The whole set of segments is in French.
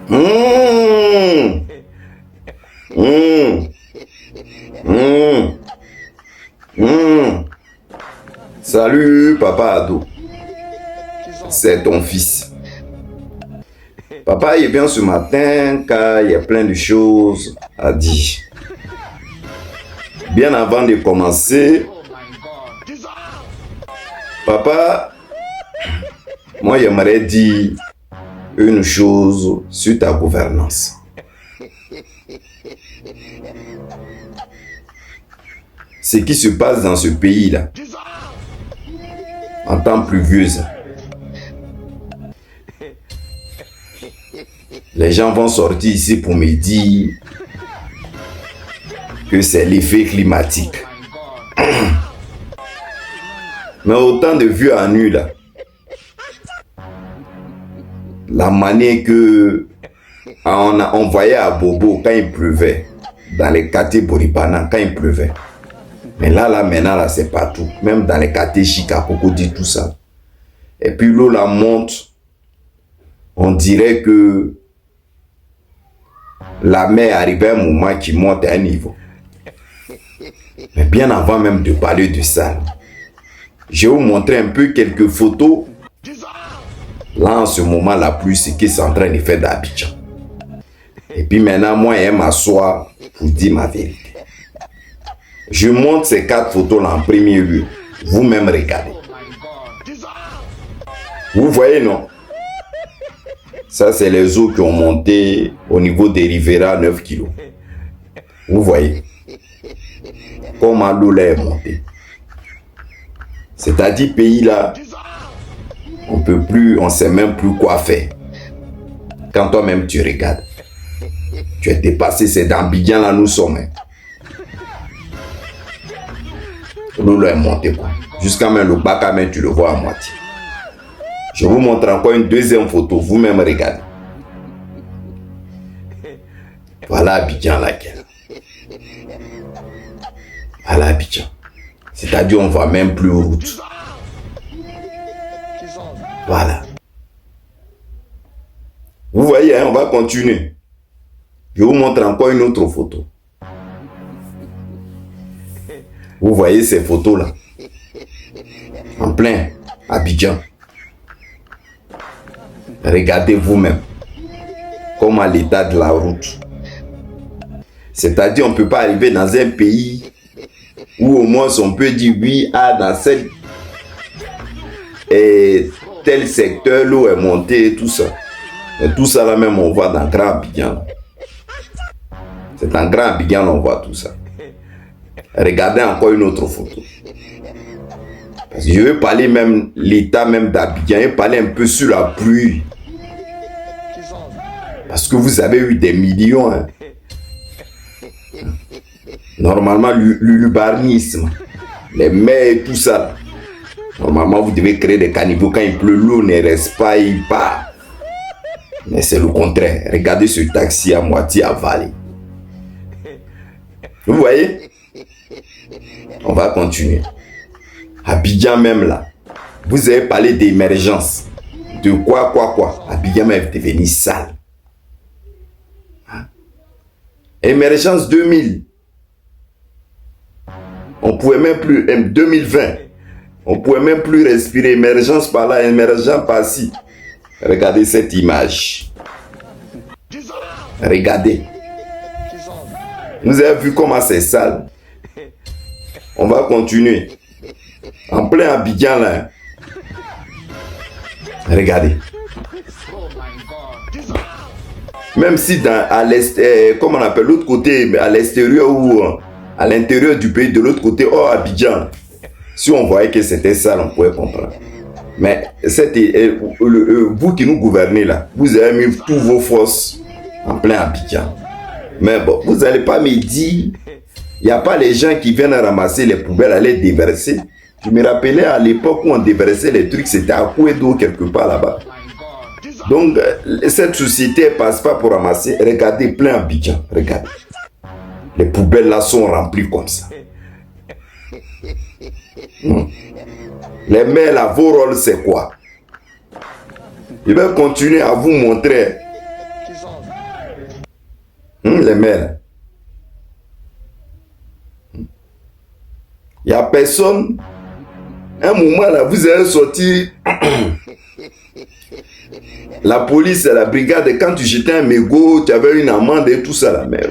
Mmh. Mmh. Mmh. Mmh. Salut, papa Ado. C'est ton fils. Papa, il vient ce matin car il y a plein de choses à dire. Bien avant de commencer, papa, moi j'aimerais dire une chose sur ta gouvernance. Ce qui se passe dans ce pays-là, en temps pluvieuse, les gens vont sortir ici pour me dire que c'est l'effet climatique. Mais autant de vues à nu là, la manière que on voyait à Bobo quand il pleuvait, dans les quartiers Boripana quand il pleuvait. Mais là maintenant là c'est partout, même dans les quartiers Chika, dit tout ça. Et puis l'eau la monte, on dirait que la mer arrivait à un moment qui monte à un niveau. Mais bien avant même de parler de ça, je vais vous montrer un peu quelques photos. Là en ce moment la pluie c'est qui c'est en train de faire d'Abidjan. Et puis maintenant moi je vais m'asseoir pour dire ma vérité. Je montre ces 4 photos là en premier lieu. Vous-même regardez. Vous voyez non? Ça c'est les eaux qui ont monté au niveau des Rivera 9 kilos. Vous voyez comment l'eau là est montée. C'est-à-dire pays là, on peut plus, on sait même plus quoi faire. Quand toi-même tu regardes, tu es dépassé, c'est dans Abidjan là nous sommes. L'eau là est montée quoi. Jusqu'à même le bac à main tu le vois à moitié. Je vous montre encore une deuxième photo, vous-même regardez. Voilà Abidjan laquelle. Voilà Abidjan. C'est-à-dire on ne voit même plus route. Voilà. Vous voyez, hein, on va continuer. Je vous montre encore une autre photo. Vous voyez ces photos-là. En plein Abidjan. Regardez vous-même comment l'état de la route. C'est-à-dire on ne peut pas arriver dans un pays où au moins on peut dire oui, dans cette et tel secteur l'eau est montée et tout ça. Et tout ça là même on voit dans Grand Abidjan. C'est en Grand Abidjan on voit tout ça. Regardez encore une autre photo. Parce que je veux parler même l'état même d'Abidjan et parler un peu sur la pluie. Parce que vous avez eu des millions. Hein. Normalement, l'urbanisme, les mers et tout ça. Normalement, vous devez créer des caniveaux. Quand il pleut, l'eau ne reste pas, il part. Mais c'est le contraire. Regardez ce taxi à moitié avalé. Vous voyez? On va continuer. Abidjan même là. Vous avez parlé d'émergence. De quoi? Abidjan même est devenu sale. Émergence 2000. On pouvait même plus, 2020, on pouvait même plus respirer. Émergence par là, émergence par-ci. Regardez cette image. Regardez. Vous avez vu comment c'est sale. On va continuer. En plein Abidjan là. Regardez. Même si à l'est, comment on appelle l'autre côté, à l'extérieur ou à l'intérieur du pays, de l'autre côté, Abidjan, si on voyait que c'était sale, on pouvait comprendre. Mais vous qui nous gouvernez là, vous avez mis toutes vos forces en plein Abidjan. Mais bon, vous n'allez pas me dire, il n'y a pas les gens qui viennent ramasser les poubelles, aller déverser. Je me rappelais à l'époque où on déversait les trucs, c'était à coups d'eau quelque part là-bas. Donc, cette société ne passe pas pour ramasser. Regardez, plein Abidjan. Regardez. Les poubelles là sont remplies comme ça. Les mères là, vos rôles, c'est quoi? Je vais continuer à vous montrer Les maires. Il n'y a personne. Un moment là, vous avez sorti la police, la brigade, quand tu jetais un mégot, tu avais une amende et tout ça là. Mais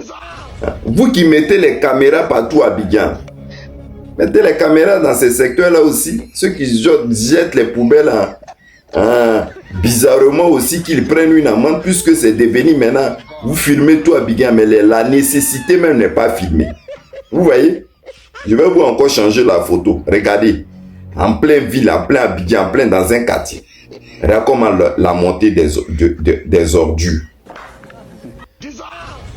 vous qui mettez les caméras partout à Abidjan, mettez les caméras dans ces secteurs-là aussi. Ceux qui jettent les poubelles, bizarrement aussi qu'ils prennent une amende, puisque c'est devenu maintenant, vous filmez tout à Abidjan, mais la nécessité même n'est pas filmée. Vous voyez? Je vais vous encore changer la photo. Regardez, en pleine ville, en plein Abidjan, en plein dans un quartier. Regardez comment la montée des ordures.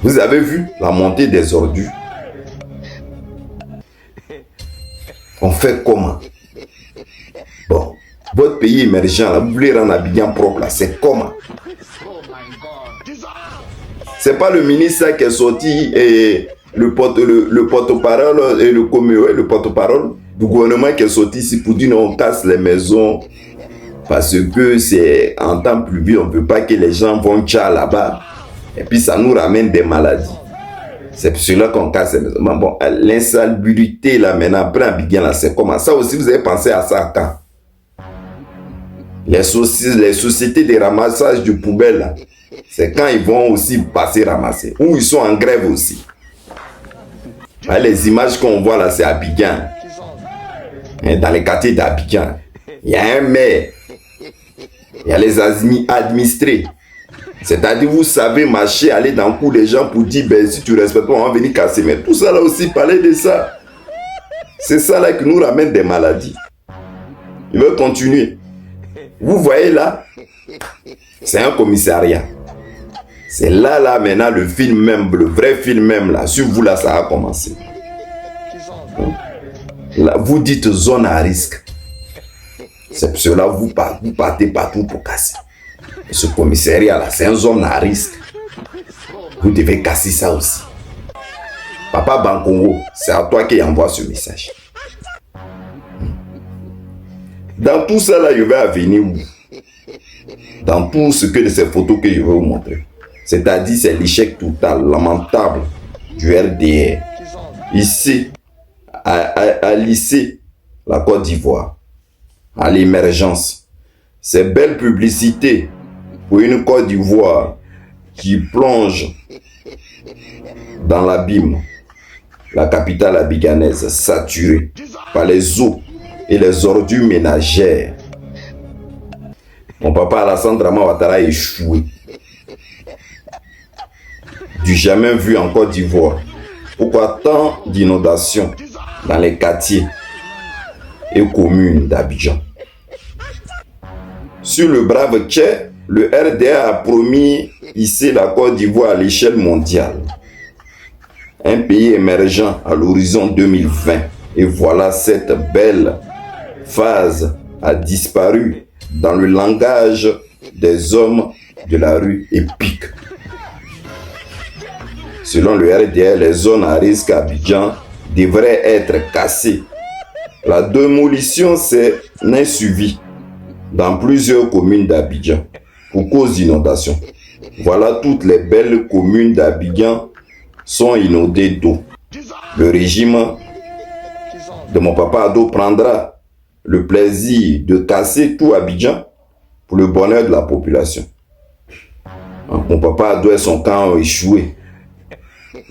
Vous avez vu la montée des ordures? On fait comment? Bon, votre pays émergent, là, vous voulez rendre Abidjan propre, là, c'est comment? C'est pas le ministre qui est sorti et le porte-parole et le porte-parole du gouvernement qui est sorti ici pour dire non, on casse les maisons parce que c'est en temps pluvieux, on ne veut pas que les gens vont tchar là-bas et puis ça nous ramène des maladies. C'est pour cela qu'on casse les maisons. Bon, l'insalubrité là maintenant, après Abidjan là, c'est comment? Ça aussi, vous avez pensé à ça quand? Les sociétés de ramassage de poubelles là, c'est quand ils vont aussi passer ramasser. Ou ils sont en grève aussi. Les images qu'on voit là, c'est Abidjan. Dans les quartiers d'Abidjan, il y a un maire. Il y a les administrés. C'est-à-dire, vous savez marcher, aller dans le cou des gens pour dire, ben, si tu respectes pas, on va venir casser. Mais tout ça là aussi, parler de ça. C'est ça là qui nous ramène des maladies. Il veut continuer. Vous voyez là, c'est un commissariat. C'est là maintenant le film même, le vrai film même là, sur vous là, ça a commencé. Là, vous dites zone à risque. C'est pour cela que vous partez partout pour casser. Et ce commissariat là, c'est une zone à risque. Vous devez casser ça aussi. Papa Bankongo, c'est à toi qui envoie ce message. Dans tout ça là, je vais venir où? Dans tout ce que de ces photos que je vais vous montrer. C'est-à-dire, c'est l'échec total, lamentable du RDR. Ici, à lycée, la Côte d'Ivoire, à l'émergence. Ces belles publicités pour une Côte d'Ivoire qui plonge dans l'abîme. La capitale abidjanaise saturée par les eaux et les ordures ménagères. Mon papa Alassane Dramane Ouattara a échoué. Du jamais vu en Côte d'Ivoire. Pourquoi tant d'inondations dans les quartiers et communes d'Abidjan? Sur le brave Tchè, le RDA a promis ici la Côte d'Ivoire à l'échelle mondiale. Un pays émergent à l'horizon 2020. Et voilà, cette belle phase a disparu dans le langage des hommes de la rue épique. Selon le RDR, les zones à risque à Abidjan devraient être cassées. La démolition s'est suivie dans plusieurs communes d'Abidjan pour cause d'inondation. Voilà, toutes les belles communes d'Abidjan sont inondées d'eau. Le régime de mon papa Ado prendra le plaisir de casser tout Abidjan pour le bonheur de la population. Mon papa Ado et son camp ont échoué.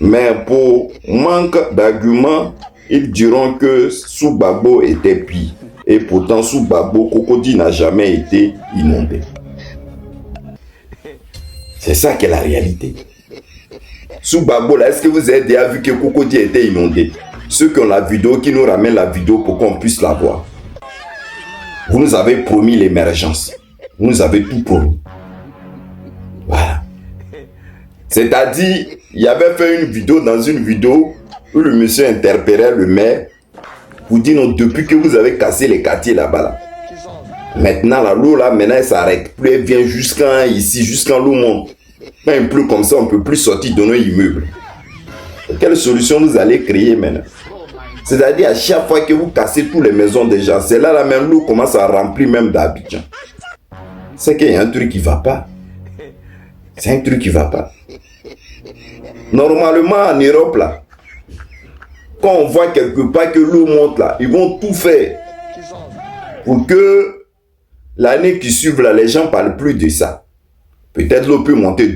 Mais pour manque d'arguments, ils diront que Soubabo était pire. Et pourtant, Soubabo, Cocody n'a jamais été inondé. C'est ça qui est la réalité. Soubabo, là, est-ce que vous avez déjà vu que Cocody était inondé? Ceux qui ont la vidéo, qui nous ramènent la vidéo pour qu'on puisse la voir. Vous nous avez promis l'émergence. Vous nous avez tout promis. Voilà. C'est-à-dire, il avait fait une vidéo dans une vidéo où le monsieur interpellait le maire pour dire non, depuis que vous avez cassé les quartiers là-bas. Là. Maintenant, la l'eau là, maintenant elle s'arrête plus, elle vient jusqu'à ici, jusqu'à l'eau monte. Quand il pleut comme ça, on ne peut plus sortir de nos immeubles. Quelle solution vous allez créer maintenant? C'est-à-dire, à chaque fois que vous cassez toutes les maisons des gens, c'est là la même l'eau commence à remplir même d'Abidjan. C'est qu'il y a un truc qui ne va pas. C'est un truc qui ne va pas. Normalement, en Europe, là, quand on voit quelque part que l'eau monte là, ils vont tout faire pour que l'année qui suit, là, les gens ne parlent plus de ça. Peut-être l'eau peut monter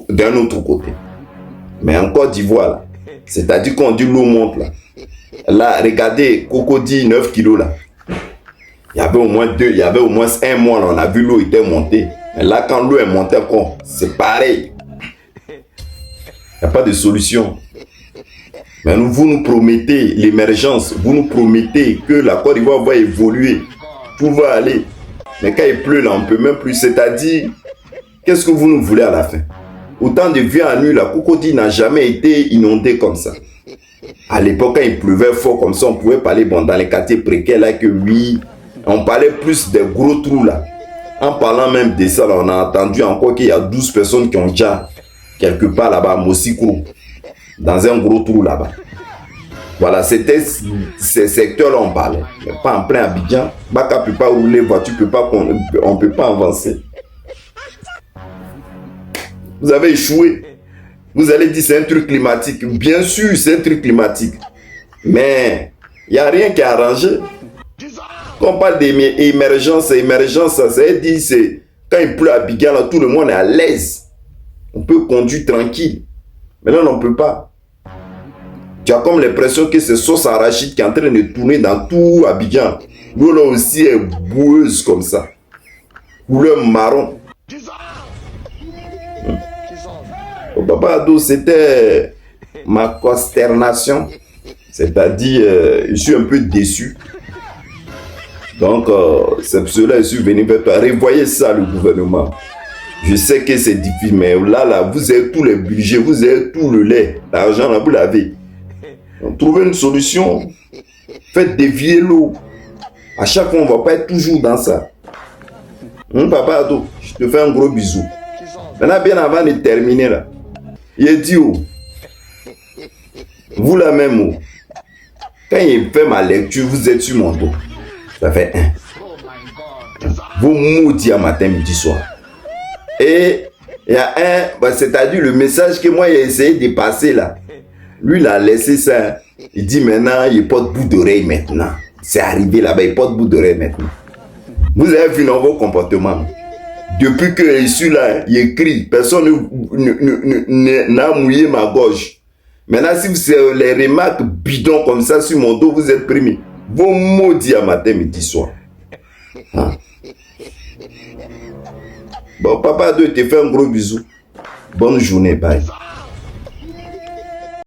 d'un autre côté. Mais en Côte d'Ivoire, c'est-à-dire qu'on dit l'eau monte là. Là, regardez, Cocody 9 kilos là. Il y avait au moins un mois là, on a vu l'eau était montée. Mais là, quand l'eau est montée, c'est pareil. Il n'y a pas de solution. Mais vous nous promettez l'émergence, vous nous promettez que la Côte d'Ivoire va évoluer, tout va aller. Mais quand il pleut là, on ne peut même plus. C'est-à-dire, qu'est-ce que vous nous voulez à la fin? Autant de vie en nuit, la Cocody n'a jamais été inondée comme ça. À l'époque, quand il pleuvait fort comme ça, on pouvait parler dans les quartiers précaires là que oui, on parlait plus des gros trous là. En parlant même de ça, là, on a entendu encore qu'il y a 12 personnes qui ont déjà quelque part là-bas à Mossiko, dans un gros trou là-bas. Voilà, c'était ces secteurs-là on parlait. Mais pas en plein Abidjan. Baka ne peut pas rouler, voiture on ne peut pas avancer. Vous avez échoué. Vous allez dire c'est un truc climatique. Bien sûr, c'est un truc climatique. Mais il n'y a rien qui est arrangé. Quand on parle d'émergence, ça veut dire c'est quand il pleut à Abidjan, là, tout le monde est à l'aise. On peut conduire tranquille. Mais là, on ne peut pas. Tu as comme l'impression que c'est sauce arachide qui est en train de tourner dans tout Abidjan. L'eau là aussi est boueuse comme ça. Couleur marron. Au Papa Ado, c'était ma consternation. C'est-à-dire, je suis un peu déçu. Donc, c'est pour cela que je suis venu vers toi. Revoyez ça, le gouvernement. Je sais que c'est difficile, mais là, vous avez tous les budgets, vous avez tout le lait. L'argent, là, vous l'avez. Trouvez une solution. Faites dévier l'eau. À chaque fois, on ne va pas être toujours dans ça. Papa Ado, je te fais un gros bisou. Maintenant, bien avant de terminer, là, il a dit, vous la même, quand il fait ma lecture, vous êtes sur mon dos. Ça fait un. Vous maudit à matin, midi, soir. Et il y a un, c'est-à-dire le message que moi j'ai essayé de passer là. Lui, il a laissé ça. Il dit maintenant, il n'y a pas de bout d'oreille maintenant. C'est arrivé là-bas, il n'y a pas de bout d'oreille maintenant. Vous avez vu dans vos comportements. Depuis que je suis là, il écrit. Personne n'a mouillé ma gorge. Maintenant, si vous avez les remarques bidons comme ça sur mon dos, vous êtes primés. Vous maudits à matin, midi, soir. Hein? Bon, Papa Ado, te fait un gros bisou. Bonne journée, bye.